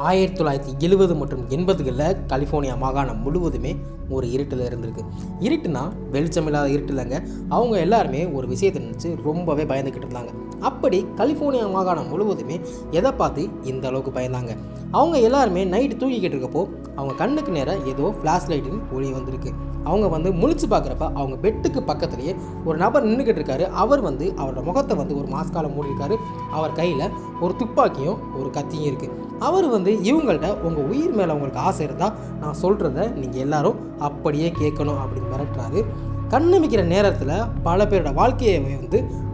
1970 மற்றும் 80களில் கலிஃபோர்னியா மாகாணம் முழுவதுமே ஒரு இருட்டில் இருந்திருக்கு. இருட்டுனா வெளிச்சம் இல்லாத இருட்டு இல்லைங்க. அவங்க எல்லாருமே ஒரு விஷயத்தை நினச்சி ரொம்பவே பயந்துக்கிட்டு இருந்தாங்க. அப்படி கலிஃபோர்னியா மாகாணம் முழுவதுமே எதை பார்த்து இந்த அளவுக்கு பயந்தாங்க? அவங்க எல்லாருமே நைட்டு தூங்கிக்கிட்டு இருக்கப்போ அவங்க கண்ணுக்கு நேராக ஏதோ ஃப்ளாஷ் லைட்டின் ஒளி வந்திருக்கு. அவங்க முழிச்சு பார்க்குறப்ப அவங்க பெட்டுக்கு பக்கத்துலேயே ஒரு நபர் நின்றுக்கிட்டு இருக்காரு. அவரோட முகத்தை ஒரு மாஸ்கால மூடியிருக்காரு. அவர் கையில் ஒரு துப்பாக்கியும் ஒரு கத்தியும் இருக்குது. அவர் இவங்கள்ட்ட உங்கள் உயிர் மேலே உங்களுக்கு ஆசை இருந்தால் நான் சொல்கிறத நீங்கள் எல்லாரும் அப்படியே கேட்கணும் அப்படின்னு மிரட்டுறாரு. கண்ணமிக்கிற நேரத்தில் பல பேரோட வாழ்க்கையை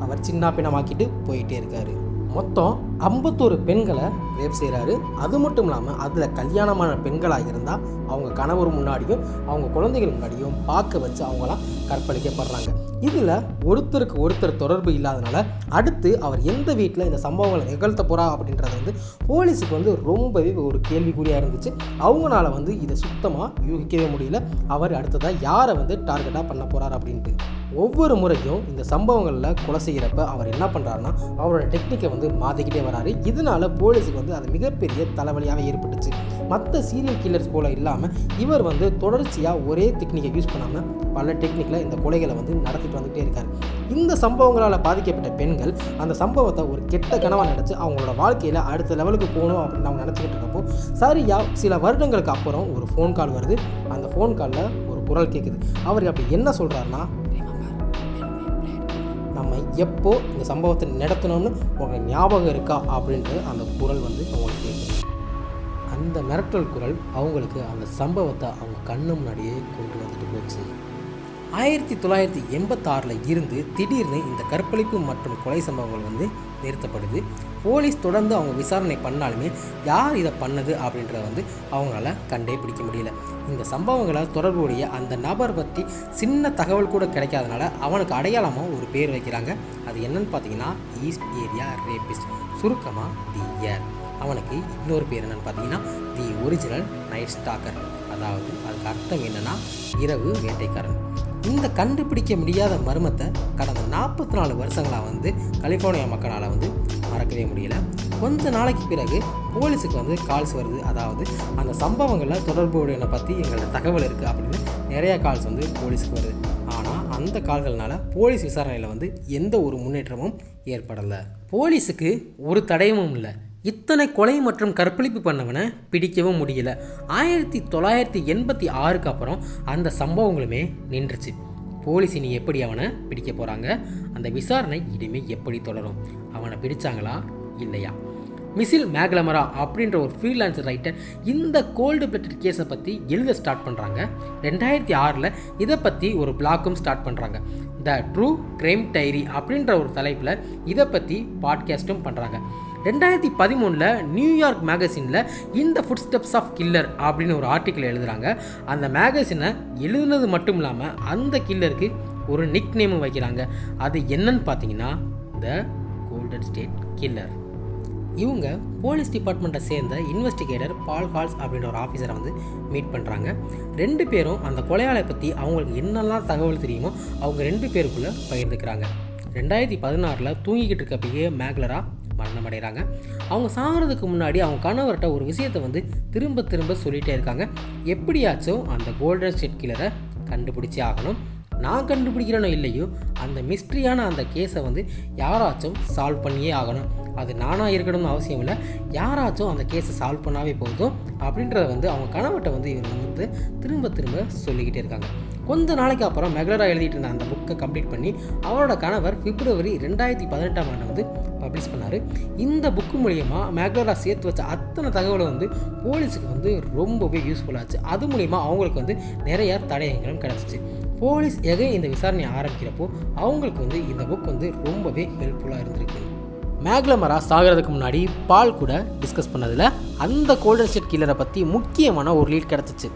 அவர் சின்ன பின்னமாக்கிட்டு போயிட்டே இருக்காரு. மொத்தம் 51 பெண்களை ரேப் செய்கிறாரு. அது மட்டும் இல்லாமல் அதில் கல்யாணமான பெண்களாக இருந்தால் அவங்க கணவர் முன்னாடியும் அவங்க குழந்தைகள் முன்னாடியும் பார்க்க வச்சு அவங்களாம் கற்பழிக்கப்படுறாங்க. இதில் ஒருத்தருக்கு ஒருத்தர் தொடர்பு இல்லாதனால அடுத்து அவர் எந்த வீட்டில் இந்த சம்பவங்களை நிகழ்த்த போகிறா அப்படின்றது போலீஸுக்கு ரொம்பவே ஒரு கேள்விக்குறியாக இருந்துச்சு. அவங்களால இதை சுத்தமாக யூகிக்கவே முடியல. அவர் அடுத்ததாக யாரை டார்கெட்டாக பண்ண போகிறார் அப்படின்ட்டு. ஒவ்வொரு முறையும் இந்த சம்பவங்களில் கொலை செய்கிறப்ப அவர் என்ன பண்ணுறாருன்னா அவரோட டெக்னிக்கை மாற்றிக்கிட்டே வராரு. இதனால போலீஸுக்கு அது மிகப்பெரிய தலைவலியாக ஏற்பட்டுச்சு. மற்ற சீரியல் கில்லர்ஸ் போல் இல்லாமல் இவர் தொடர்ச்சியாக ஒரே டெக்னிக்கை யூஸ் பண்ணாமல் பல டெக்னிக்கில் இந்த கொலைகளை நடத்திட்டு வந்துகிட்டே இருக்கார். இந்த சம்பவங்களால் பாதிக்கப்பட்ட பெண்கள் அந்த சம்பவத்தை ஒரு கெட்ட கனவாக நினச்சி அவங்களோட வாழ்க்கையில் அடுத்த லெவலுக்கு போகணும் அப்படின்னு அவங்க நினச்சிக்கிட்டு இருக்கப்போ சரியாக சில வருடங்களுக்கு அப்புறம் ஒரு ஃபோன் கால் வருது. அந்த ஃபோன் காலில் ஒரு குரல் கேட்குது. அவர் அப்படி என்ன சொல்கிறாருன்னா, நம்ம எப்போ இந்த சம்பவத்தை நடத்தணும்னு உங்களுக்கு ஞாபகம் இருக்கா அப்படின்ட்டு அந்த குரல் அவங்களுக்கு கேட்குது. அந்த மிரட்டல் குரல் அவங்களுக்கு அந்த சம்பவத்தை அவங்க கண்ணு முன்னாடியே கொண்டு வந்துட்டு போச்சு. 1986 இருந்து திடீர்னு இந்த கற்பழிப்பு மற்றும் கொலை சம்பவங்கள் நிறுத்தப்படுது. போலீஸ் தொடர்ந்து அவங்க விசாரணை பண்ணாலுமே யார் இதை பண்ணது அப்படின்றத அவங்களால கண்டே பிடிக்க முடியல. இந்த சம்பவங்களால் தொடர்புடைய அந்த நபர் பற்றி சின்ன தகவல் கூட கிடைக்காதனால அவனுக்கு அடையாளமாக ஒரு பேர் வைக்கிறாங்க. அது என்னன்னு பார்த்தீங்கன்னா ஈஸ்ட் ஏரியா ரேபிஸ்ட், சுருக்கமாக தி ஏர். அவனுக்கு இன்னொரு பேர் என்னென்னு பார்த்தீங்கன்னா தி ஒரிஜினல் நைட் ஸ்டாக்கர். அதாவது அதுக்கு அர்த்தம் என்னென்னா இரவு வேட்டைக்காரன். இந்த கண்டுபிடிக்க முடியாத மர்மத்தை கடந்த 44 வருஷங்களாக கலிஃபோர்னியா மக்களால் மறக்கவே முடியல. கொஞ்ச நாளைக்கு பிறகு போலீஸுக்கு கால்ஸ் வருது. அதாவது அந்த சம்பவங்களில் தொடர்புடையனை பற்றி எங்களோட தகவல் இருக்குது அப்படின்னு நிறையா கால்ஸ் போலீஸுக்கு வருது. ஆனால் அந்த கால்கள்னால போலீஸ் விசாரணையில் எந்த ஒரு முன்னேற்றமும் ஏற்படலை. போலீஸுக்கு ஒரு தடயமும் இல்லை. இத்தனை கொலை மற்றும் கற்பழிப்பு பண்ணவனை பிடிக்கவும் முடியல. 1986க்கு அப்புறம் அந்த சம்பவங்களுமே நின்றுச்சு. போலீஸ் இனி எப்படி அவனை பிடிக்க போகிறாங்க? அந்த விசாரணை இனிமேல் எப்படி தொடரும்? அவனை பிடிச்சாங்களா இல்லையா? மிசில் மேக்லமரா அப்படின்ற ஒரு ஃப்ரீலான்சர் ரைட்டர் இந்த கோல்டு பிளட்டட் கேஸை பற்றி எழுத ஸ்டார்ட் பண்ணுறாங்க. 2006 இதை பற்றி ஒரு பிளாக்கும் ஸ்டார்ட் பண்ணுறாங்க. த ட்ரூ கிரைம் டைரி அப்படின்ற ஒரு தலைப்பில் இதை பற்றி பாட்காஸ்ட்டும் பண்ணுறாங்க. 2013 நியூயார்க் மேகசினில் இந்த ஃபுட் ஸ்டெப்ஸ் ஆஃப் கில்லர் அப்படின்னு ஒரு ஆர்டிக்கிள் எழுதுகிறாங்க. அந்த மேகசினை எழுதுனது மட்டும் இல்லாமல் அந்த கில்லருக்கு ஒரு நிக் நேமும் வைக்கிறாங்க. அது என்னன்னு பார்த்தீங்கன்னா த கோல்டன் ஸ்டேட் கில்லர். இவங்க போலீஸ் டிபார்ட்மெண்ட்டை சேர்ந்த இன்வெஸ்டிகேட்டர் பால் ஹால்ஸ் அப்படின்ற ஒரு ஆஃபீஸரை மீட் பண்ணுறாங்க. 2 பேரும் அந்த கொலையாளை பற்றி அவங்களுக்கு என்னெல்லாம் தகவல் தெரியுமோ அவங்க 2 பேருக்குள்ளே பகிர்ந்துக்கிறாங்க. 2016 தூங்கிக்கிட்டு இருக்கப்பயே மேக்லரா மரணம் அடைகிறாங்க. அவங்க சாகிறதுக்கு முன்னாடி அவங்க கணவர்கிட்ட ஒரு விஷயத்தை திரும்ப திரும்ப சொல்லிகிட்டே இருக்காங்க. எப்படியாச்சும் அந்த கோல்டன் ஸ்டேட் கில்லரை கண்டுபிடிச்சே ஆகணும். நான் கண்டுபிடிக்கிறேனோ இல்லையோ அந்த மிஸ்ட்ரியான அந்த கேஸை யாராச்சும் சால்வ் பண்ணியே ஆகணும். அது நானாக இருக்கணும்னு அவசியம் இல்லை, யாராச்சும் அந்த கேஸை சால்வ் பண்ணாவே போதும் அப்படின்றத அவங்க கணவர்கிட்ட இவர் திரும்ப திரும்ப சொல்லிக்கிட்டே இருக்காங்க. கொஞ்ச நாளைக்கு அப்புறம் மெக்லரா எழுதிட்டு இருந்த அந்த புக்கை கம்ப்ளீட் பண்ணி அவரோட கணவர் பிப்ரவரி 2018 பப்ளிஷ் பண்ணார். இந்த புக்கு மூலிமா மெக்லரா சேர்த்து வச்ச அத்தனை தகவலை போலீஸுக்கு ரொம்பவே யூஸ்ஃபுல்லாச்சு. அது மூலிமா அவங்களுக்கு நிறைய தடயங்களும் கிடச்சிச்சு. போலீஸ் இந்த விசாரணையை ஆரம்பிக்கிறப்போ அவங்களுக்கு இந்த புக் ரொம்பவே ஹெல்ப்ஃபுல்லாக இருந்திருக்கு. மேக்லமரா சாகிறதுக்கு முன்னாடி பால் கூட டிஸ்கஸ் பண்ணதில் அந்த கோல்டன் ஸ்டேட் கில்லரை பற்றி முக்கியமான ஒரு லீட் கிடச்சிச்சு.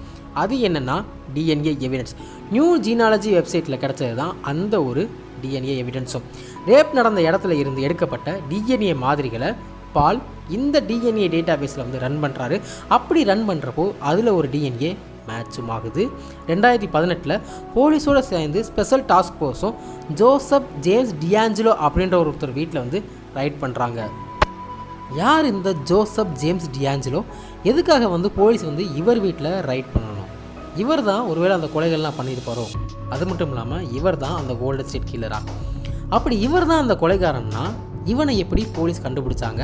அது என்னென்னா டிஎன்ஏ எவிடன்ஸ். நியூ ஜீனாலஜி வெப்சைட்டில் கிடச்சது தான் அந்த ஒரு டிஎன்ஏ எவிடன்ஸும். ரேப் நடந்த இடத்துல இருந்து எடுக்கப்பட்ட டிஎன்ஏ மாதிரிகளை பால் இந்த டிஎன்ஏ டேட்டா பேஸில் ரன் பண்ணுறாரு. அப்படி ரன் பண்ணுறப்போ அதில் ஒரு டிஎன்ஏ மேட்சும் ஆகுது. 2018 போலீஸோடு சேர்ந்து ஸ்பெஷல் டாஸ்க் ஃபோர்ஸும் ஜோசப் ஜேம்ஸ் டியாஞ்சலோ அப்படின்ற ஒருத்தர் வீட்டில் ரைட் பண்ணுறாங்க. யார் இந்த ஜோசப் ஜேம்ஸ் டியாஞ்சலோ? எதுக்காக வந்து போலீஸ் வந்து இவர் வீட்டில் ரைட் பண்ணணும்? இவர் தான் ஒருவேளை அந்த கொலைகள்லாம் பண்ணியிருப்பாரோ? அது மட்டும் இல்லாமல் இவர் தான் அந்த கோல்டன் ஸ்டேட் கில்லரா? அப்படி இவர் தான் அந்த கொலைகாரன்னா இவனை எப்படி போலீஸ் கண்டுபிடிச்சாங்க?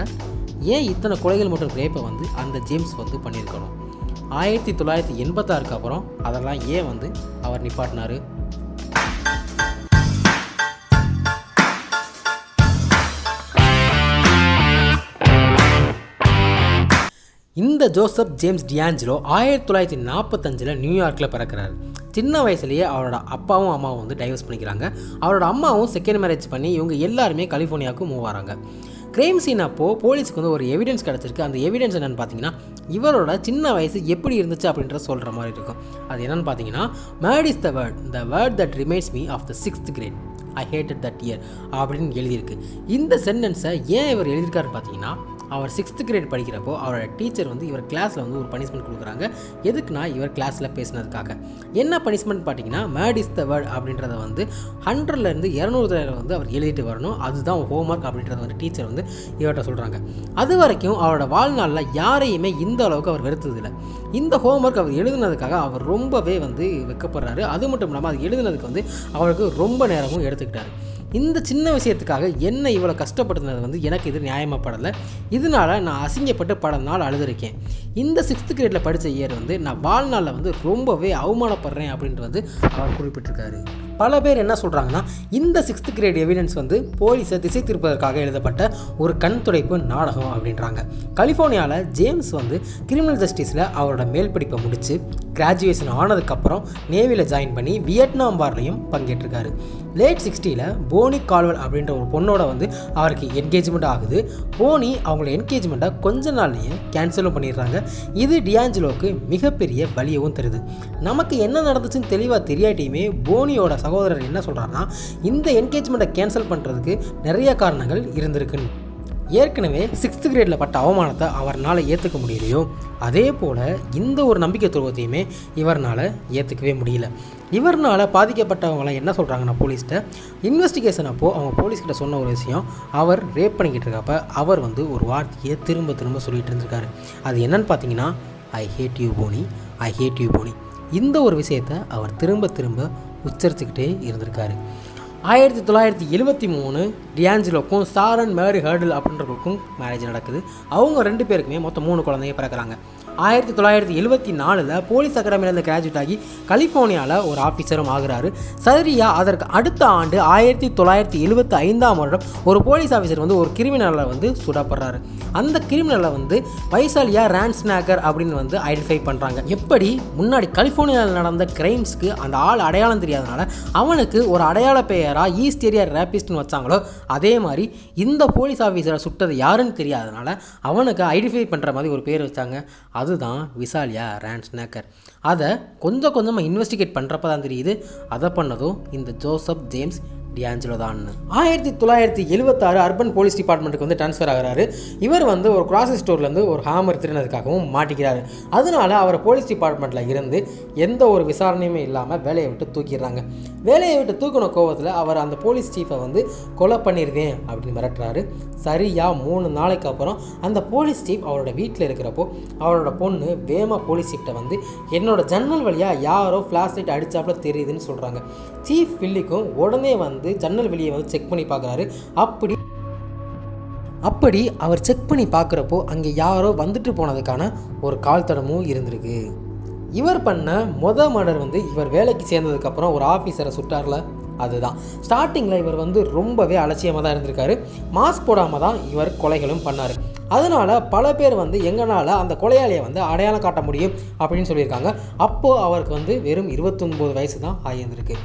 ஏன் இத்தனை கொலைகள் மற்றும் ரேப்பை வந்து அந்த ஜேம்ஸ் வந்து பண்ணியிருக்கணும்? 1986 அப்புறம் அதெல்லாம் ஏன் வந்து அவர் நிப்பாட்டினார்? இந்த ஜோசப் ஜேம்ஸ் டியாஞ்சலோ 1945 நியூயார்க்கில் பிறக்கிறார். சின்ன வயசுலேயே அவரோட அப்பாவும் அம்மாவும் வந்து டைவர்ஸ் பண்ணிக்கிறாங்க. அவரோட அம்மாவும் செகண்ட் மேரேஜ் பண்ணி இவங்க எல்லாருமே கலிஃபோர்னியாவுக்கு மூவ் ஆகிறாங்க. கிரைம் சீன் அப்போது போலீஸுக்கு வந்து ஒரு எவிடன்ஸ் கிடச்சிருக்கு. அந்த எவிடன்ஸ் என்னென்னு பார்த்தீங்கன்னா, இவரோட சின்ன வயசு எப்படி இருந்துச்சு அப்படின்றத சொல்கிற மாதிரி இருக்கும். அது என்னென்னு பார்த்தீங்கன்னா, mat is the word that reminds me of the 6th grade. I hated that year அப்படின்னு எழுதியிருக்கு. இந்த சென்டென்ஸை ஏன் இவர் எழுதியிருக்காருன்னு பார்த்தீங்கன்னா, அவர் 6th grade படிக்கிறப்போ அவரோட டீச்சர் வந்து இவர் கிளாஸில் வந்து ஒரு பனிஷ்மெண்ட் கொடுக்குறாங்க. எதுக்குன்னா இவர் கிளாஸில் பேசினதுக்காக. என்ன பனிஷ்மெண்ட் பார்த்தீங்கன்னா, மேட் இஸ் த வேர்ட் அப்படின்றத வந்து 100லேருந்து 200 வந்து அவர் எழுதிட்டு வரணும். அதுதான் ஹோம்ஒர்க் அப்படின்றத வந்து டீச்சர் வந்து இவர்கிட்ட சொல்கிறாங்க. அது வரைக்கும் அவரோட வாழ்நாளில் யாரையுமே இந்த அளவுக்கு அவர் வெறுத்ததில்லை. இந்த ஹோம்ஒர்க் அவர் எழுதுனதுக்காக அவர் ரொம்பவே வந்து வெக்கப்படுறாரு. அது மட்டும் இல்லாமல் அது எழுதுனதுக்கு வந்து அவருக்கு ரொம்ப நேரமும் எடுத்துக்கிட்டாரு. இந்த சின்ன விஷயத்துக்காக என்ன இவ்வளோ கஷ்டப்படுத்துனது வந்து எனக்கு இது நியாயமாக படலை. இதனால் நான் அசிங்கப்பட்டு பல நாள் அழுதுருக்கேன். இந்த 6th grade படித்த இயர் வந்து நான் வாழ்நாளில் வந்து ரொம்பவே அவமானப்படுறேன் அப்படின்ட்டு வந்து அவர் குறிப்பிட்டிருக்காரு. பல பேர் என்ன சொல்கிறாங்கன்னா, இந்த 6th grade எவிடன்ஸ் வந்து போலீஸை திசை திருப்பதற்காக எழுதப்பட்ட ஒரு கண் துடைப்பு நாடகம் அப்படின்றாங்க. கலிஃபோர்னியாவில் ஜேம்ஸ் வந்து கிரிமினல் ஜஸ்டிஸில் அவரோட மேல் படிப்பை முடித்து கிராஜுவேஷன் ஆனதுக்கப்புறம் நேவியில் ஜாயின் பண்ணி வியட்நாம் வார்லையும் பங்கேற்றிருக்காரு. லேட் 60s போனி கால்வெல் அப்படின்ற ஒரு பொண்ணோட வந்து அவருக்கு என்கேஜ்மெண்ட் ஆகுது. போனி அவங்களோட என்கேஜ்மெண்ட்டை கொஞ்ச நாள்லேயே கேன்சலும் பண்ணிடுறாங்க. இது டியாஞ்சலோவுக்கு மிகப்பெரிய வலியவும் தருது. நமக்கு என்ன நடந்துச்சுன்னு தெளிவாக தெரியாட்டியுமே போனியோட சகோதரர் என்ன சொல்கிறாருன்னா, இந்த என்கேஜ்மெண்ட்டை கேன்சல் பண்ணுறதுக்கு நிறைய காரணங்கள் இருந்திருக்குன்னு. ஏற்கனவே 6th grade பட்ட அவமானத்தை அவரால் ஏற்றுக்க முடியலையோ, அதே போல் இந்த ஒரு நம்பிக்கை துரோகத்தையுமே இவரால் ஏற்றுக்கவே முடியல. இவரால் பாதிக்கப்பட்டவங்களாம் என்ன சொல்கிறாங்கன்னா, போலீஸ்கிட்ட இன்வெஸ்டிகேஷன் அப்போது அவங்க போலீஸ்கிட்ட சொன்ன ஒரு விஷயம், அவர் ரேப் பண்ணிக்கிட்டு இருக்கப்போ அவர் வந்து ஒரு வார்த்தையை திரும்ப திரும்ப சொல்லிகிட்டு இருந்திருக்காரு. அது என்னன்னு பார்த்தீங்கன்னா, I hate you Bonnie, I hate you Bonnie. இந்த ஒரு விஷயத்தை அவர் திரும்ப திரும்ப உச்சரிச்சுக்கிட்டே இருந்திருக்காரு. 1973 டியாஞ்சலோக்கும் சாரன் மேரி ஹர்டில் அப்படின்றவங்களுக்கும் மேரேஜ் நடக்குது. அவங்க 2 பேருக்குமே மொத்தம் 3 குழந்தைங்க பிறக்கிறாங்க. 1974 போலீஸ் அகாடமியிலேருந்து கிராஜுவேட் ஆகி கலிஃபோர்னியாவில் ஒரு ஆஃபீஸரும் ஆகிறாரு. சரியாக அதற்கு அடுத்த ஆண்டு 1975 ஒரு போலீஸ் ஆஃபீஸர் வந்து ஒரு கிரிமினலை வந்து சுடப்படுறாரு. அந்த கிரிமினலை வந்து வைசாலியா ரான்ஸ்நாக்கர் அப்படின்னு வந்து ஐடென்டிஃபை பண்ணுறாங்க. எப்படி முன்னாடி கலிஃபோர்னியாவில் நடந்த கிரைம்ஸ்க்கு அந்த ஆள் அடையாளம் தெரியாதனால அவனுக்கு ஒரு அடையாள பெயராக ஈஸ்ட் ஏரியா ரேபிஸ்ட்னு வச்சாங்களோ, அதே மாதிரி இந்த போலீஸ் ஆஃபீஸரை சுட்டது யாருன்னு தெரியாதனால அவனுக்கு ஐடென்டிஃபை பண்ணுற மாதிரி ஒரு பேர் வச்சாங்க. அதுதான் விசாலியா ரான்ஸ்நாக்கர். அதை கொஞ்சம் கொஞ்சமாக இன்வெஸ்டிகேட் பண்ணுறப்ப தான் தெரியுது அதை பண்ணதும் இந்த ஜோசப் ஜேம்ஸ் டியாஞ்சலோ தான். 1976 அர்பன் போலீஸ் டிபார்ட்மெண்ட்டுக்கு வந்து ட்ரான்ஸ்ஃபர் ஆகிறாரு. இவர் வந்து ஒரு கிராசரி ஸ்டோர்லேருந்து ஒரு ஹேமர் திருடினதுக்காகவும் மாட்டிக்கிறாரு. அதனால அவரை போலீஸ் டிபார்ட்மெண்ட்டில் இருந்து எந்த ஒரு விசாரணையுமே இல்லாமல் வேலையை விட்டு தூக்கிடுறாங்க. வேலையை விட்டு தூக்கின கோவத்தில் அவர் அந்த போலீஸ் சீஃபை வந்து கொலை பண்ணிடுவேன் அப்படின்னு மிரட்டுறாரு. சரியாக 3 நாளைக்கு அப்புறம் அந்த போலீஸ் சீஃப் அவரோட வீட்டில் இருக்கிறப்போ அவரோட பொண்ணு வேமா போலீஸ் சீஃப்ட்டை வந்து என்னோட ஜன்னல் வழியாக யாரோ ஃப்ளாஷ் லைட் அடித்தாப்புல தெரியுதுன்னு சொல்கிறாங்க. சீஃப் வில்லிக்கும் உடனே வந்து ஜன்னல் வெளியே வந்து செக் பண்ணி பார்க்குறாரு. அப்படி அவர் செக் பண்ணி பார்க்குறப்போ அங்கே யாரோ வந்துட்டு போனதுக்கான ஒரு கால் தடமும் இருந்திருக்கு. இவர் பண்ண மர்டர் வந்து இவர் வேலைக்கு சேர்ந்ததுக்கப்புறம் ஒரு ஆஃபீஸரை சுட்டார்ல, அதுதான். ஸ்டார்டிங்கில் இவர் வந்து ரொம்பவே அலட்சியமாக தான் இருந்திருக்காரு. மாஸ்க் போடாமல் தான் இவர் கொலைகளும் பண்ணார். அதனால் பல பேர் வந்து எங்களால் அந்த கொலையாளியை வந்து அடையாளம் காட்ட முடியும் அப்படின்னு சொல்லியிருக்காங்க. அப்போது அவருக்கு வந்து வெறும் 29 வயசு தான் ஆகியிருந்திருக்கு.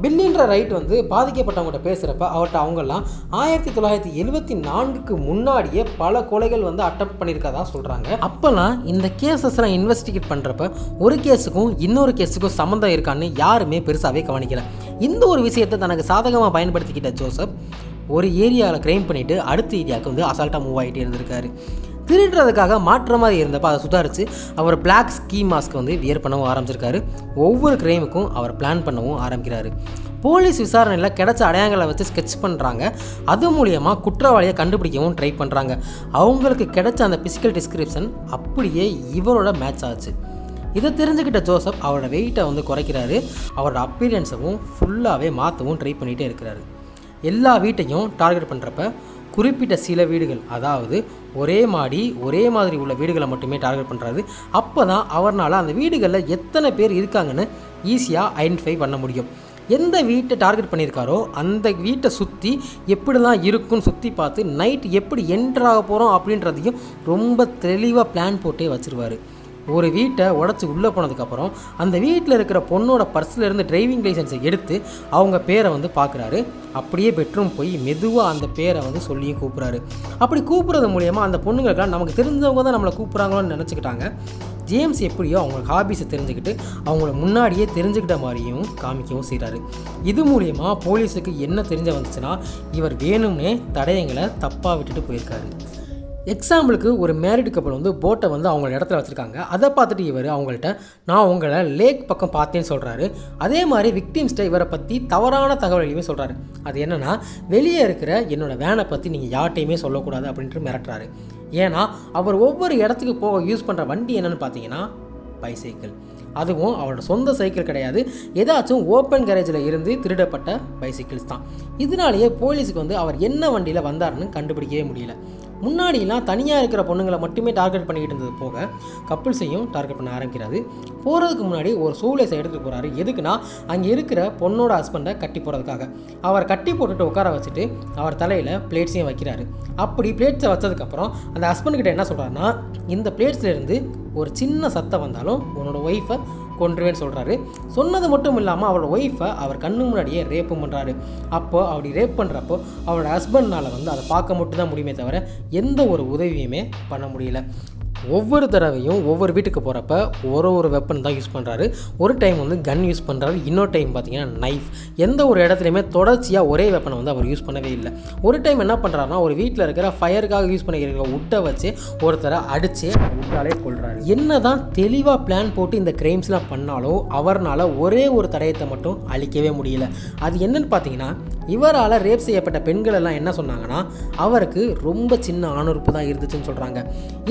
பில்லின்ற ரைட் வந்து பாதிக்கப்பட்டவங்கள்ட்ட பேசுகிறப்ப அவர்கிட்ட அவங்கெல்லாம் 1974க்கு முன்னாடியே பல கொலைகள் வந்து அட்டெம்ப்ட் பண்ணியிருக்கதா சொல்கிறாங்க. அப்போல்லாம் இந்த கேஸஸ்லாம் இன்வெஸ்டிகேட் பண்ணுறப்ப ஒரு கேஸுக்கும் இன்னொரு கேஸுக்கும் சம்மந்தம் இருக்கான்னு யாருமே பெருசாகவே கவனிக்கல. இந்த ஒரு விஷயத்தை தனக்கு சாதகமாக பயன்படுத்திக்கிட்ட ஜோசப் ஒரு ஏரியாவில் கிரைம் பண்ணிவிட்டு அடுத்த ஏரியாவுக்கு வந்து அசால்ட்டாக மூவ் ஆகிட்டே இருந்திருக்காரு. திருடுறதுக்காக மாற்ற மாதிரி இருந்தப்போ அதை சுதாரித்து அவர் பிளாக் ஸ்கீ மாஸ்க் வந்து வியர் பண்ணவும் ஆரம்பிச்சிருக்காரு. ஒவ்வொரு கிரைமுக்கும் அவர் பிளான் பண்ணவும் ஆரம்பிக்கிறாரு. போலீஸ் விசாரணையில் கிடைச்ச அடையாளங்களை வச்சு ஸ்கெட்ச் பண்ணுறாங்க. அது மூலியமாக குற்றவாளியை கண்டுபிடிக்கவும் ட்ரை பண்ணுறாங்க. அவங்களுக்கு கிடைச்ச அந்த பிசிக்கல் டிஸ்கிரிப்ஷன் அப்படியே இவரோட மேட்ச் ஆச்சு. இதை தெரிஞ்சுக்கிட்ட ஜோசப் அவரோட வெயிட்டை குறைக்கிறாரு. அவரோட அப்பீரியன்ஸவும் ஃபுல்லாகவே மாற்றவும் ட்ரை பண்ணிகிட்டே இருக்கிறாரு. எல்லா வீட்டையும் டார்கெட் பண்ணுறப்ப குறிப்பிட்ட சில வீடுகள், அதாவது ஒரே மாடி ஒரே மாதிரி உள்ள வீடுகளை மட்டுமே டார்கெட் பண்ணுறாரு. அப்போ தான் அவரால் அந்த வீடுகளில் எத்தனை பேர் இருக்காங்கன்னு ஈஸியாக ஐடென்டிஃபை பண்ண முடியும். எந்த வீட்டை டார்கெட் பண்ணியிருக்காரோ அந்த வீட்டை சுற்றி எப்படிலாம் இருக்குன்னு சுற்றி பார்த்து நைட் எப்படி என்ட்ராக போகிறோம் அப்படின்றதையும் ரொம்ப தெளிவாக பிளான் போட்டே வச்சுருவார். ஒரு வீட்டை உடச்சி உள்ளே போனதுக்கப்புறம் அந்த வீட்டில் இருக்கிற பொண்ணோட பர்ஸ்லேருந்து டிரைவிங் லைசன்ஸை எடுத்து அவங்க பேரை பார்க்குறாரு. அப்படியே பெட்ரூம் போய் மெதுவாக அந்த பேரை சொல்லியும் கூப்பிட்றாரு. அப்படி கூப்பிட்றது மூலயமா அந்த பொண்ணுங்களுக்கெல்லாம் நமக்கு தெரிஞ்சவங்க தான் நம்மளை கூப்பிட்றாங்களோன்னு நினச்சிக்கிட்டாங்க. ஜேம்ஸ் எப்படியோ அவங்களுக்கு ஹாபிஸை தெரிஞ்சுக்கிட்டு அவங்கள முன்னாடியே தெரிஞ்சுக்கிட்ட மாதிரியும் காமிக்கவும் செய்கிறாரு. இது மூலயமா போலீஸுக்கு என்ன தெரிஞ்ச வந்துச்சுன்னா இவர் வேணும்னே தடயங்களை தப்பாக விட்டுட்டு போயிருக்காரு. எக்ஸாம்பிளுக்கு ஒரு மேரிடு கப்பல் போட்டை அவங்க இடத்துல வச்சுருக்காங்க. அதை பார்த்துட்டு இவர் அவங்கள்ட்ட நான் உங்களை லேக் பக்கம் பார்த்தேன்னு சொல்கிறாரு. அதே மாதிரி விக்டிம்ஸ்ட்டை இவரை பற்றி தவறான தகவலையுமே சொல்கிறாரு. அது என்னென்னா வெளியே இருக்கிற என்னோடய வேனை பற்றி நீங்கள் யார்ட்டையுமே சொல்லக்கூடாது அப்படின்ட்டு மிரட்டுறாரு. ஏன்னா அவர் ஒவ்வொரு இடத்துக்கு போக யூஸ் பண்ணுற வண்டி என்னென்னு பார்த்தீங்கன்னா பைசைக்கிள். அதுவும் அவரோட சொந்த சைக்கிள் கிடையாது, ஏதாச்சும் ஓப்பன் கேரேஜில் இருந்து திருடப்பட்ட பைசைக்கிள்ஸ் தான். இதனாலேயே போலீஸுக்கு அவர் என்ன வண்டியில் வந்தாருன்னு கண்டுபிடிக்கவே முடியல. முன்னாடிலாம் தனியாக இருக்கிற பொண்ணுங்களை மட்டுமே டார்கெட் பண்ணிக்கிட்டு இருந்தது போக கப்புள்ஸையும் டார்கெட் பண்ண ஆரம்பிக்கிறாரு. போகிறதுக்கு முன்னாடி ஒரு ஷூலேஸை எடுத்துகிட்டு போகிறாரு. எதுக்குன்னா அங்கே இருக்கிற பொண்ணோட ஹஸ்பண்டை கட்டி போகிறதுக்காக. அவர் கட்டி போட்டுட்டு உட்கார வச்சுட்டு அவர் தலையில் பிளேட்ஸையும் வைக்கிறாரு. அப்படி பிளேட்ஸை வச்சதுக்கப்புறம் அந்த ஹஸ்பண்ட்கிட்ட என்ன சொல்கிறாருன்னா இந்த பிளேட்ஸ்லேருந்து ஒரு சின்ன சத்தம் வந்தாலும் உன்னோட ஒய்ஃபை கொன்றுவேன்னு சொல்கிறாரு. சொன்னது மட்டும் இல்லாமல் அவரோட ஒய்ஃபை அவர் கண்ணு முன்னாடியே ரேப்பும் பண்ணுறாரு. அப்போது அப்படி ரேப் பண்ணுறப்போ அவரோட ஹஸ்பண்ட்னால் அதை பார்க்க மட்டும் தான் முடியுமே தவிர எந்த ஒரு உதவியுமே பண்ண முடியல. ஒவ்வொரு தடவையும் ஒவ்வொரு வீட்டுக்கு போகிறப்ப ஒரு வெப்பன் தான் யூஸ் பண்ணுறாரு. ஒரு டைம் கன் யூஸ் பண்ணுறாரு, இன்னொரு டைம் பார்த்தீங்கன்னா நைஃப். எந்த ஒரு இடத்துலையுமே தொடர்ச்சியாக ஒரே வெப்பனை அவர் யூஸ் பண்ணவே இல்லை. ஒரு டைம் என்ன பண்ணுறாருனா ஒரு வீட்டில் இருக்கிற ஃபயருக்காக யூஸ் பண்ணிக்கிற உட்டை வச்சு ஒருத்தரை அடித்து உட்டாலே கொள்கிறாரு. என்ன தான் தெளிவாக பிளான் போட்டு இந்த கிரைம்ஸ்லாம் பண்ணாலும் அவரால் ஒரே ஒரு தடயத்தை மட்டும் அழிக்கவே முடியல. அது என்னன்னு பார்த்தீங்கன்னா இவரால் ரேப் செய்யப்பட்ட பெண்கள் எல்லாம் என்ன சொன்னாங்கன்னா அவருக்கு ரொம்ப சின்ன ஆணுறுப்பு தான் இருந்துச்சுன்னு சொல்கிறாங்க.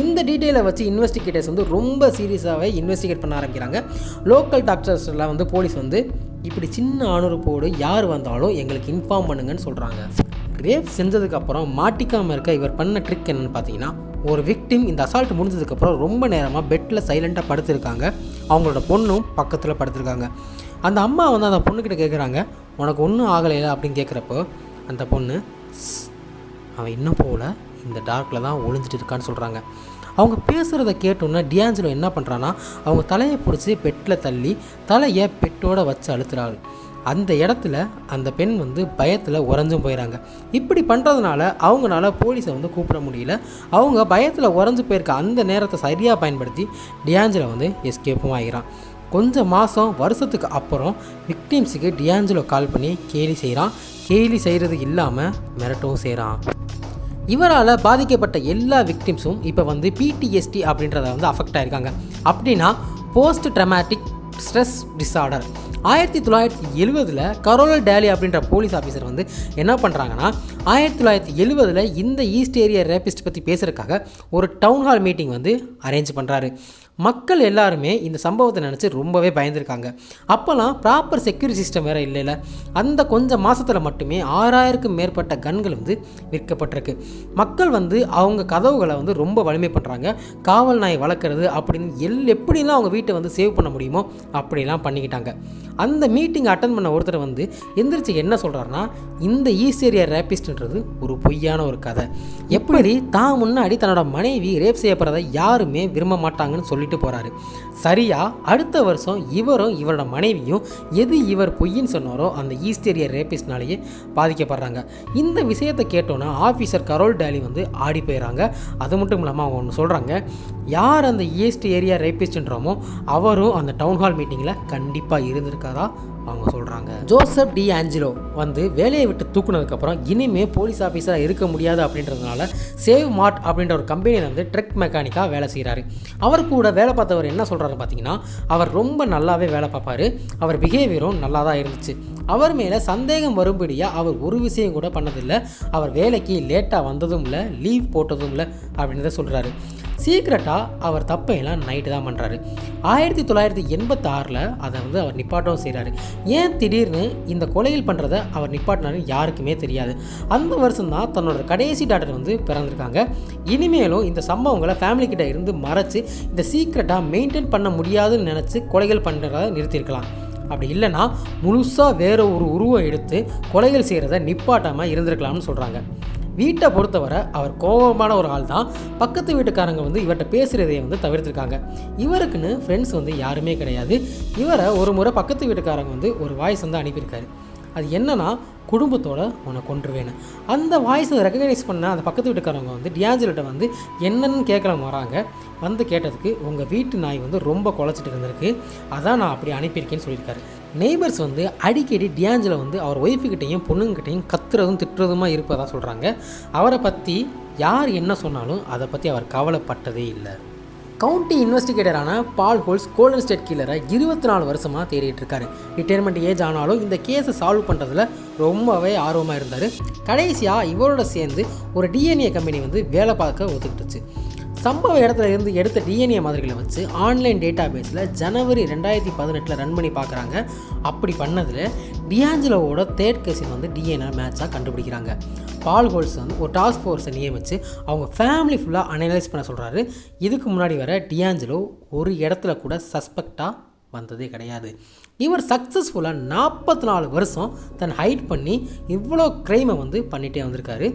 இந்த டீட்டெயிலை வச்சு இன்வெஸ்டிகேட்டர்ஸ் ரொம்ப சீரியஸாகவே இன்வெஸ்டிகேட் பண்ண ஆரம்பிக்கிறாங்க. லோக்கல் டாக்டர்ஸ் எல்லாம் போலீஸ் இப்படி சின்ன ஆணுறுப்போடு யார் வந்தாலும் எங்களுக்கு இன்ஃபார்ம் பண்ணுங்கன்னு சொல்கிறாங்க. ரேப் செஞ்சதுக்கப்புறம் மாட்டிக்காமல் இருக்க இவர் பண்ண ட்ரிக் என்னென்னு பார்த்தீங்கன்னா ஒரு விக்டிம் இந்த அசால்ட் முடிஞ்சதுக்கப்புறம் ரொம்ப நேரமாக பெட்டில் சைலண்ட்டாக படுத்திருக்காங்க. அவங்களோட பொண்ணும் பக்கத்தில் படுத்திருக்காங்க. அந்த அம்மா அந்த பொண்ணுக்கிட்ட கேட்குறாங்க உனக்கு ஒன்றும் ஆகலையில அப்படின்னு கேட்குறப்போ அந்த பொண்ணு அவன் இன்னும் போல இந்த டார்க்கில் தான் ஒளிஞ்சிட்டு இருக்கான்னு சொல்கிறாங்க. அவங்க பேசுகிறத கேட்டோன்னா டியாஞ்சலோ என்ன பண்ணுறான்னா அவங்க தலையை பிடிச்சி பெட்டில் தள்ளி தலையை பெட்டோடு வச்சு அழுத்துறாரு. அந்த இடத்துல அந்த பெண் பயத்தில் உறைஞ்சும் போயிடறாங்க. இப்படி பண்ணுறதுனால அவங்களால போலீஸை கூப்பிட முடியல. அவங்க பயத்தில் உறைஞ்சு போயிருக்க அந்த நேரத்தை சரியாக பயன்படுத்தி டியாஞ்சலோ எஸ்கேப்பும் ஆகிறான். கொஞ்சம் வருஷத்துக்கு அப்புறம் விக்டிம்ஸுக்கு டியாஞ்சலோ கால் பண்ணி கேலி செய்கிறான். கேலி செய்கிறது இல்லாமல் மிரட்டவும் செய்கிறான். இவரால் பாதிக்கப்பட்ட எல்லா விக்டிம்ஸும் இப்போ PTSD அப்படின்றத அஃபெக்ட் ஆகிருக்காங்க. அப்படின்னா post traumatic stress disorder. 1970 Carol Daly அப்படின்ற போலீஸ் ஆஃபீஸர் என்ன பண்ணுறாங்கன்னா 1970 இந்த ஈஸ்ட் ஏரியா ரேபிஸ்ட் பற்றி பேசுகிறதுக்காக ஒரு டவுன் ஹால் மீட்டிங் அரேஞ்ச் பண்ணுறாரு. மக்கள் எல்லாருமே இந்த சம்பவத்தை நினச்சி ரொம்பவே பயந்துருக்காங்க. அப்போல்லாம் ப்ராப்பர் செக்யூரிட்டி சிஸ்டம் வேறு இல்லைல்ல. அந்த கொஞ்சம் மாதத்தில் மட்டுமே 6000க்கும் மேற்பட்ட கன்கள் விற்கப்பட்டிருக்கு. மக்கள் அவங்க கதவுகளை ரொம்ப வலிமை பண்ணுறாங்க. காவல் நாய் வளர்க்குறது அப்படின்னு எப்படிலாம் அவங்க வீட்டை சேவ் பண்ண முடியுமோ அப்படிலாம் பண்ணிக்கிட்டாங்க. அந்த மீட்டிங் அட்டன் பண்ண ஒருத்தர் எந்திரிச்சு என்ன சொல்கிறாருன்னா இந்த ஈஸ்ட் ஏரியா ரேபிஸ்ட்ன்றது ஒரு பொய்யான ஒரு கதை. எப்படி தான் முன்னாடி தன்னோட மனைவி ரேப் செய்யப்படுறதை யாருமே விரும்ப மாட்டாங்கன்னு சொல்லிட்டு போகிறாரு. சரியா அடுத்த வருஷம் இவரும் இவரோட மனைவியும் எது இவர் பொய்ன்னு சொன்னாரோ அந்த ஈஸ்ட் ஏரியா ரேபிஸ்ட்னாலேயே பாதிக்கப்படுறாங்க. இந்த விஷயத்தை கேட்டோன்னா ஆஃபீஸர் கரோல் டேலி ஆடி போயிடறாங்க. அது மட்டும் இல்லாமல் அவங்க ஒன்று சொல்கிறாங்க, யார் அந்த ஈஸ்ட் ஏரியா ரேபிஸ்ட்ன்றமோ அவரும் அந்த டவுன் ஹால் நாள் மீட்டிங்கில் கண்டிப்பாக இருந்திருக்காதா அவங்க சொல்கிறாங்க. ஜோசப் டி ஆஞ்சலோ வந்து வேலையை விட்டு தூக்குனதுக்கப்புறம் இனிமேல் போலீஸ் ஆஃபீஸராக இருக்க முடியாது அப்படின்றதுனால சேவ் மார்ட் அப்படின்ற ஒரு கம்பெனியில் வந்து ட்ரக் மெக்கானிக்காக வேலை செய்கிறாரு. அவர் கூட வேலை பார்த்தவர் என்ன சொல்கிறாருன்னு பார்த்தீங்கன்னா, அவர் ரொம்ப நல்லாவே வேலை பார்ப்பார், அவர் பிஹேவியரும் நல்லா தான் இருந்துச்சு, அவர் மேலே சந்தேகம் வரும்படியாக அவர் ஒரு விஷயம் கூட பண்ணதில்லை, அவர் வேலைக்கு லேட்டாக வந்ததும் இல்லை, லீவ் போட்டதும் இல்லை அப்படின்னு தான் சொல்கிறாரு. சீக்ரெட்டாக அவர் தப்பையெல்லாம் நைட்டு தான் பண்ணுறாரு. 1986 அதை வந்து அவர் நிப்பாட்டவும் செய்கிறாரு. ஏன் திடீர்னு இந்த கொலைகள் பண்ணுறதை அவர் நிப்பாட்டினாரு யாருக்குமே தெரியாது. அந்த வருஷம்தான் தன்னோட கடைசி டாக்டர் வந்து பிறந்திருக்காங்க. இனிமேலும் இந்த சம்பவங்களை ஃபேமிலிக்கிட்ட இருந்து மறைச்சி இந்த சீக்ரெட்டாக மெயின்டைன் பண்ண முடியாதுன்னு நினச்சி கொலைகள் பண்ணுறதை நிறுத்தியிருக்கலாம். அப்படி இல்லைன்னா முழுசாக வேறு ஒரு உருவம் எடுத்து கொலைகள் செய்கிறத நிப்பாட்டாமல் இருந்திருக்கலாம்னு சொல்கிறாங்க. வீட்டை பொறுத்தவரை அவர் கோபமான ஒரு ஆள் தான். பக்கத்து வீட்டுக்காரங்க வந்து இவர்கிட்ட பேசுகிறதையே வந்து தவிர்த்துருக்காங்க. இவருக்குன்னு ஃப்ரெண்ட்ஸ் வந்து யாருமே கிடையாது. இவரை ஒரு முறை பக்கத்து வீட்டுக்காரங்க வந்து ஒரு வாய்ஸ் வந்து அனுப்பியிருக்காரு. அது என்னன்னா, குடும்பத்தோட உன்னை கொன்றுவேன்னு. அந்த வாய்ஸை ரெக்கக்னைஸ் பண்ண அந்த பக்கத்து வீட்டுக்காரங்க வந்து டியாஞ்சலோட்ட வந்து என்னன்னு கேட்கலாம் வராங்க. வந்து கேட்டதுக்கு உங்கள் வீட்டு நாய் வந்து ரொம்ப குலைச்சிட்டு இருந்திருக்கு, அதான் நான் அப்படி அனுப்பியிருக்கேன்னு சொல்லியிருக்காரு. நெய்பர்ஸ் வந்து அடிக்கடி டியாஞ்சலோ வந்து அவர் ஒய்ஃபுக்கிட்டையும் பொண்ணுங்கிட்டையும் கத்துறதும் திட்டுறதுமா இருப்பதாக சொல்கிறாங்க. அவரை பற்றி யார் என்ன சொன்னாலும் அதை பற்றி அவர் கவலைப்பட்டதே இல்லை. கவுண்டி இன்வெஸ்டிகேட்டரான பால் ஹோல்ஸ் கோல்டன் ஸ்டேட் கில்லரை 24 வருஷமாக தேடிட்டு இருக்காரு. ரிட்டையர்மெண்ட் ஏஜ் ஆனாலும் இந்த கேஸை சால்வ் பண்ணுறதுல ரொம்பவே ஆர்வமாக இருந்தார். கடைசியாக இவரோட சேர்ந்து ஒரு டிஎன்ஏ கம்பெனி வந்து வேலை பார்க்க ஒத்துக்கிட்டுச்சு. சம்பவ இடத்துல இருந்து எடுத்த டிஎன்ஏ மாதிரிகளை வச்சு ஆன்லைன் டேட்டா பேஸில் ஜனவரி 2018 ரன் பண்ணி பார்க்குறாங்க. அப்படி பண்ணதில் டியாஞ்சலோவோட தேர்ட் கேஸில் வந்து டிஎன்ஏ மேட்சாக கண்டுபிடிக்கிறாங்க. பால் ஹோல்ஸ் வந்து ஒரு டாஸ்க் ஃபோர்ஸை நியமித்து அவங்க ஃபேமிலி ஃபுல்லாக அனலைஸ் பண்ண சொல்கிறாரு. இதுக்கு முன்னாடி வர டியாஞ்சலோ ஒரு இடத்துல கூட சஸ்பெக்டாக வந்ததே கிடையாது. இவர் சக்ஸஸ்ஃபுல்லாக 44 வருஷம் தன் ஹைட் பண்ணி இவ்வளோ க்ரைமை வந்து பண்ணிகிட்டே வந்திருக்காரு.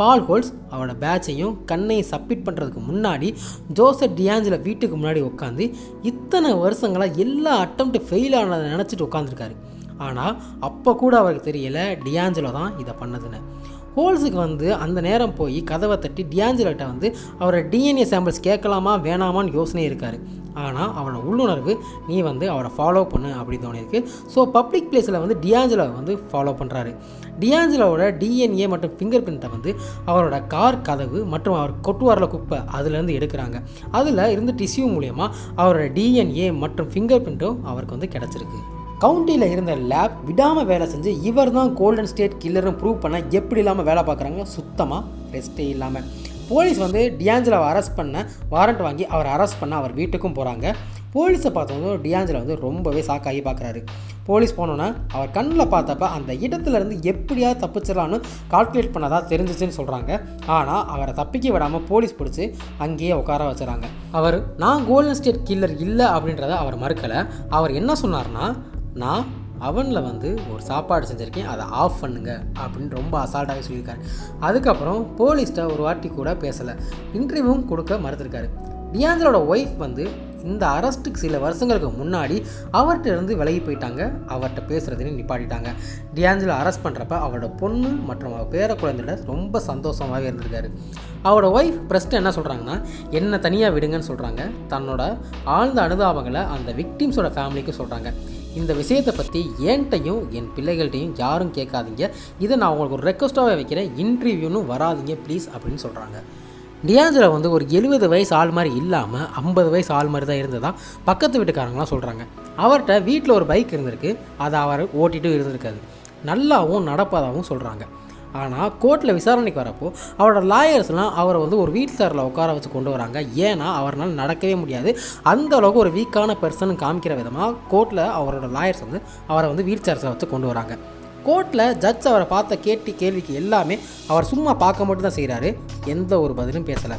பால் ஹோல்ஸ் அவரோட பேட்சையும் கண்ணையும் சப்மிட் பண்ணுறதுக்கு முன்னாடி ஜோசப் டியாஞ்சலோ வீட்டுக்கு முன்னாடி உட்காந்து இத்தனை வருஷங்களாக எல்லா அட்டம்ப்ட் ஃபெயில் ஆனதை நினச்சிட்டு உட்காந்துருக்காரு. ஆனால் அப்போ கூட அவருக்கு தெரியலை டியாஞ்சலோ தான் இதை பண்ணதுன்னு. ஹோல்ஸுக்கு வந்து அந்த நேரம் போய் கதவை தட்டி டியாஞ்சலோட்ட வந்து அவரோட டிஎன்ஏ சாம்பிள்ஸ் கேட்கலாமா வேணாமான்னு யோசனை இருக்கார். ஆனால் அவனோட உள்ளுணர்வு நீ வந்து அவரை ஃபாலோ பண்ணு அப்படின்னு தோணியிருக்கு. ஸோ பப்ளிக் பிளேஸில் வந்து டியாஞ்சலோ வந்து ஃபாலோ பண்ணுறாரு. டியாஞ்சலோட டிஎன்ஏ மற்றும் ஃபிங்கர் பிரிண்ட்டை வந்து அவரோட கார் கதவு மற்றும் அவர் கொட்டுவாரில் குப்பை அதுலேருந்து எடுக்கிறாங்க. அதில் இருந்து டிஷ்யூ மூலயமா அவரோட டிஎன்ஏ மற்றும் ஃபிங்கர் பிரிண்ட்டும் அவருக்கு வந்து கிடச்சிருக்கு. கவுண்டியில் இருந்த லேப் விடாமல் வேலை செஞ்சு இவர் தான் கோல்டன் ஸ்டேட் கில்லர்னு ப்ரூவ் பண்ண எப்படி இல்லாமல் வேலை பார்க்குறாங்க, சுத்தமாக ரெஸ்ட்டே இல்லாமல். போலீஸ் வந்து டியாஞ்சலோவை அரெஸ்ட் பண்ண வாரண்ட் வாங்கி அவர் அரெஸ்ட் பண்ண அவர் வீட்டுக்கும் போகிறாங்க. போலீஸை பார்த்ததும் டியாஞ்சலோ வந்து ரொம்பவே ஷாக்காகி பார்க்குறாரு. போலீஸ் போனோன்னா அவர் கண்ணில் பார்த்தப்ப அந்த இடத்துலேருந்து எப்படியாவது தப்பிச்சிடலான்னு கால்குலேட் பண்ணதாக தெரிஞ்சிச்சுன்னு சொல்கிறாங்க. ஆனால் அவரை தப்பிக்க விடாமல் போலீஸ் பிடிச்சி அங்கேயே உட்கார வச்சுறாங்க. அவர் நான் கோல்டன் ஸ்டேட் கில்லர் இல்லை அப்படின்றத அவர் மறுக்கலை. அவர் என்ன சொன்னார்னா, நான் அவனில் வந்து ஒரு சாப்பாடு செஞ்சுருக்கேன், அதை ஆஃப் பண்ணுங்க அப்படின்னு ரொம்ப அசால்ட்டாகவே சொல்லியிருக்காரு. அதுக்கப்புறம் போலீஸ்கிட்ட ஒரு வாட்டி கூட பேசலை, இன்டர்வியூவும் கொடுக்க மறுத்திருக்காரு. டியாஞ்சலோட ஒய்ஃப் வந்து இந்த அரெஸ்ட்டுக்கு சில வருஷங்களுக்கு முன்னாடி அவர்கிட்ட இருந்து விலகி போயிட்டாங்க, அவர்கிட்ட பேசுகிறதுன்னு நிப்பாட்டிட்டாங்க. டியாஞ்சலோ அரெஸ்ட் பண்ணுறப்ப அவரோட பொண்ணு மற்றும் அவர் பேர குழந்தையோட ரொம்ப சந்தோஷமாகவே இருந்திருக்காரு. அவரோட ஒய்ஃப் பிரஸ்ட்டு என்ன சொல்கிறாங்கன்னா, என்னை தனியாக விடுங்கன்னு சொல்கிறாங்க. தன்னோட ஆழ்ந்த அனுதாபங்களை அந்த விக்டிம்ஸோட ஃபேமிலிக்கும் சொல்கிறாங்க. இந்த விஷயத்தை பற்றி என்கிட்டையும் என் பிள்ளைகள்கிட்டையும் யாரும் கேட்காதீங்க, இதை நான் உங்களுக்கு ஒரு ரெக்வஸ்ட்டாகவே வைக்கிறேன், இன்டர்வியூன்னு வராதிங்க ப்ளீஸ் அப்படின்னு சொல்கிறாங்க. டியாஞ்சலோ வந்து ஒரு 70 வயசு ஆள் மாதிரி இல்லாமல் 50 வயசு ஆள் மாதிரி தான் இருந்ததா பக்கத்து வீட்டுக்காரங்களாம் சொல்கிறாங்க. அவர்கிட்ட வீட்டில் ஒரு பைக் இருந்திருக்கு, அதை அவர் ஓட்டிகிட்டும் இருந்திருக்காது, நல்லாவும் நடப்பதாகவும் சொல்கிறாங்க. ஆனால் கோர்ட்டில் விசாரணைக்கு வரப்போ அவரோட லாயர்ஸ்லாம் அவரை வந்து ஒரு வீல் சேரில் உட்கார வச்சு கொண்டு வராங்க. ஏன்னா அவரால் நடக்கவே முடியாது, அந்த அளவுக்கு ஒரு வீக்கான பர்சன் காமிக்கிற விதமாக கோர்ட்டில் அவரோட லாயர்ஸ் வந்து அவரை வந்து வீல் சேர்ஸில் வச்சு கொண்டு வராங்க. கோர்ட்டில் ஜட்ஜ் அவரை பார்த்த கேள்விக்கு எல்லாமே அவர் சும்மா பார்க்க மட்டும் தான் செய்கிறாரு, எந்த ஒரு பதிலும் பேசலை.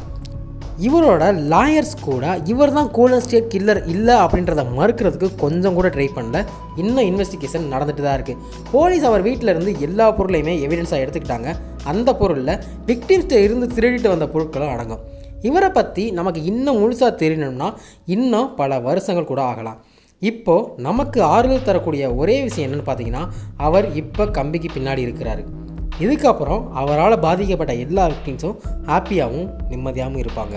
இவரோட லாயர்ஸ் கூட இவர் தான் கோல்டன் ஸ்டேட் கில்லர் இல்லை அப்படின்றத மறுக்கிறதுக்கு கொஞ்சம் கூட ட்ரை பண்ணல. இன்னும் இன்வெஸ்டிகேஷன் நடந்துட்டு தான் இருக்குது. போலீஸ் அவர் வீட்டில் இருந்து எல்லா பொருளையுமே எவிடன்ஸாக எடுத்துக்கிட்டாங்க. அந்த பொருளில் விக்டிம்ஸ்கிட்ட இருந்து திருடிட்டு வந்த பொருட்களும் அடங்கும். இவரை பற்றி நமக்கு இன்னும் முழுசாக தெரியணும்னா இன்னும் பல வருஷங்கள் கூட ஆகலாம். இப்போது நமக்கு ஆறுதல் தரக்கூடிய ஒரே விஷயம் என்னென்னு பார்த்தீங்கன்னா, அவர் இப்போ கம்பிக்கு பின்னாடி இருக்கிறாரு. இதுக்கப்புறம் அவரால் பாதிக்கப்பட்ட எல்லா விக்டிம்ஸும் ஹாப்பியாகவும் நிம்மதியாகவும் இருப்பாங்க.